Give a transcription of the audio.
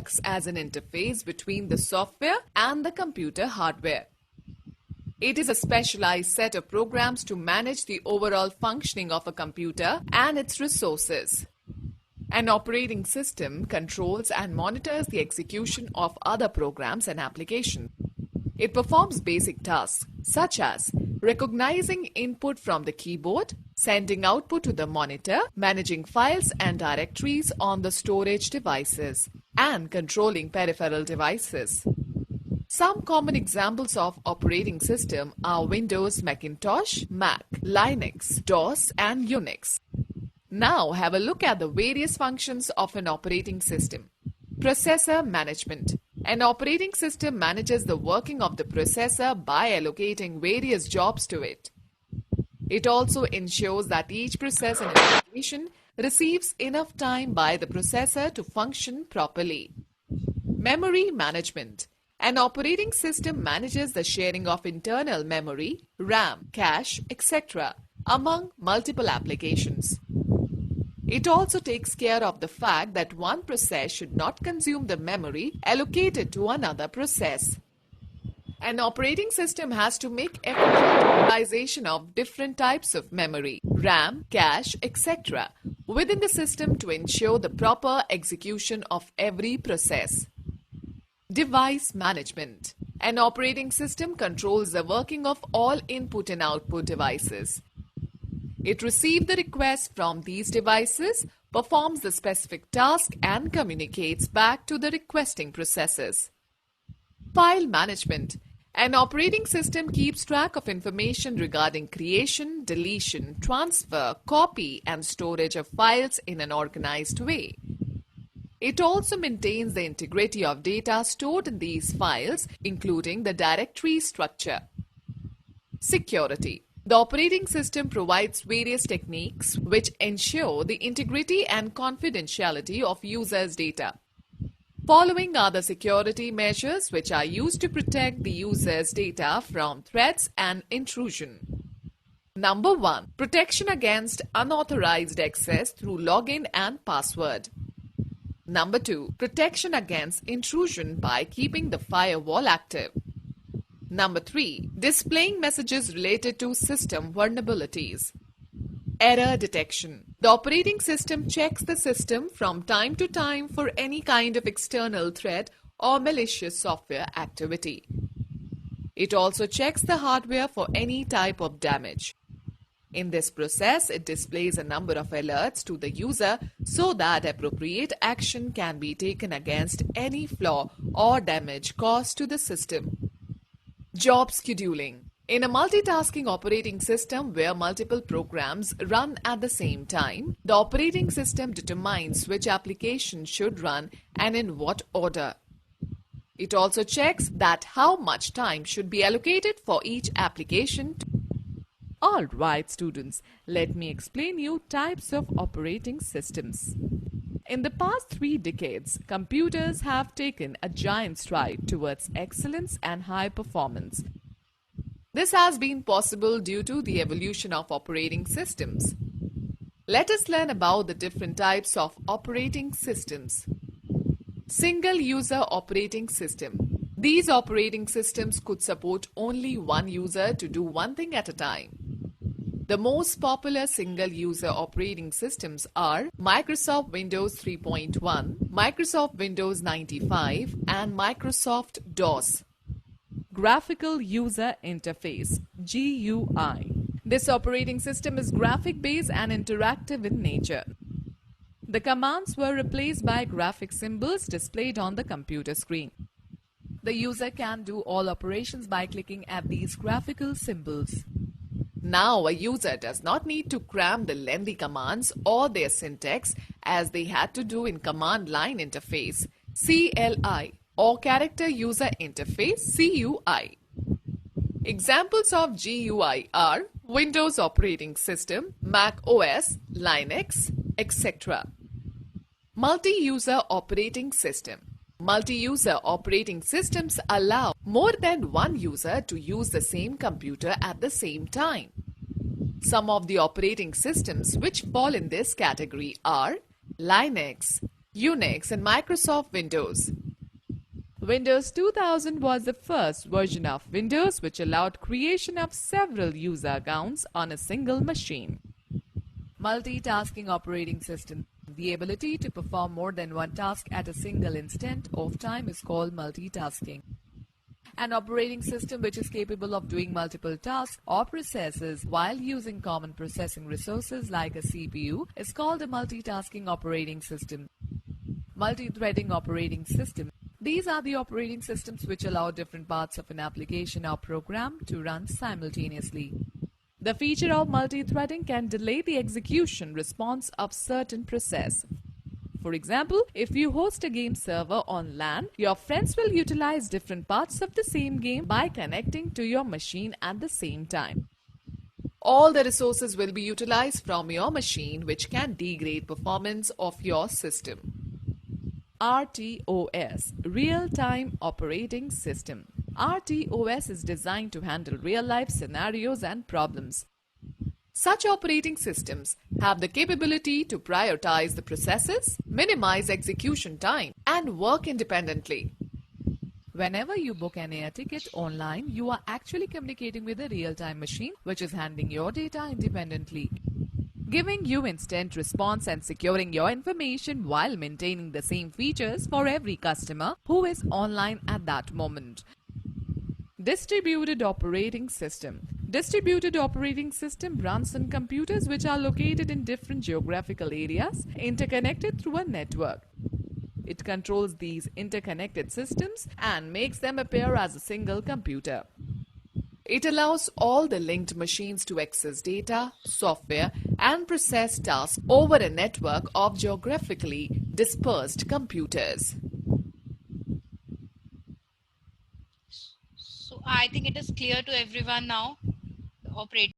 acts as an interface between the software and the computer hardware. It is a specialized set of programs to manage the overall functioning of a computer and its resources. An operating system controls and monitors the execution of other programs and applications. It performs basic tasks such as recognizing input from the keyboard, sending output to the monitor, managing files and directories on the storage devices, and controlling peripheral devices. Some common examples of operating system are Windows, Macintosh, Mac, Linux, DOS, and Unix. Now have a look at the various functions of an operating system. Processor management. An operating system manages the working of the processor by allocating various jobs to it. It also ensures that each process and application receives enough time by the processor to function properly. Memory management. An operating system manages the sharing of internal memory, RAM, cache, etc. among multiple applications. It also takes care of the fact that one process should not consume the memory allocated to another process. An operating system has to make efficient utilization of different types of memory, RAM, cache, etc. within the system to ensure the proper execution of every process. Device management. An operating system controls the working of all input and output devices. It receives the request from these devices, performs the specific task, and communicates back to the requesting processes. File management. An operating system keeps track of information regarding creation, deletion, transfer, copy, and storage of files in an organized way. It also maintains the integrity of data stored in these files, including the directory structure. Security. The operating system provides various techniques which ensure the integrity and confidentiality of users' data. Following are the security measures which are used to protect the user's data from threats and intrusion. Number 1. Protection against unauthorized access through login and password. Number 2. Protection against intrusion by keeping the firewall active. Number 3. Displaying messages related to system vulnerabilities. Error detection. The operating system checks the system from time to time for any kind of external threat or malicious software activity. It also checks the hardware for any type of damage. In this process, it displays a number of alerts to the user so that appropriate action can be taken against any flaw or damage caused to the system. Job scheduling. In a multitasking operating system where multiple programs run at the same time, the operating system determines which application should run and in what order. It also checks that how much time should be allocated for each application. Alright students, let me explain you types of operating systems. In the past 3 decades, computers have taken a giant stride towards excellence and high performance. This has been possible due to the evolution of operating systems. Let us learn about the different types of operating systems. Single-user operating system. These operating systems could support only one user to do one thing at a time. The most popular single-user operating systems are Microsoft Windows 3.1, Microsoft Windows 95, and Microsoft DOS. Graphical User Interface (GUI). This operating system is graphic-based and interactive in nature. The commands were replaced by graphic symbols displayed on the computer screen. The user can do all operations by clicking at these graphical symbols. Now a user does not need to cram the lengthy commands or their syntax as they had to do in command line interface (CLI) or character user interface (CUI). Examples of GUI are Windows operating system, Mac OS, Linux, etc. Multi-user operating system. Multi-user operating systems allow more than one user to use the same computer at the same time. Some of the operating systems which fall in this category are Linux, Unix and Microsoft Windows. Windows 2000 was the first version of Windows which allowed creation of several user accounts on a single machine. Multitasking operating system. The ability to perform more than one task at a single instant of time is called multitasking. An operating system which is capable of doing multiple tasks or processes while using common processing resources like a CPU is called a multitasking operating system. Multi-threading operating system. These are the operating systems which allow different parts of an application or program to run simultaneously. The feature of multi-threading can delay the execution response of certain process. For example, if you host a game server on LAN, your friends will utilize different parts of the same game by connecting to your machine at the same time. All the resources will be utilized from your machine, which can degrade performance of your system. RTOS, Real-Time Operating System. RTOS is designed to handle real-life scenarios and problems. Such operating systems have the capability to prioritize the processes, minimize execution time, and work independently. Whenever you book an air ticket online, you are actually communicating with a real-time machine which is handling your data independently, giving you instant response and securing your information while maintaining the same features for every customer who is online at that moment. Distributed operating system. Distributed operating system runs on computers which are located in different geographical areas, interconnected through a network. It controls these interconnected systems and makes them appear as a single computer. It allows all the linked machines to access data, software, and process tasks over a network of geographically dispersed computers. So I think it is clear to everyone now. Operating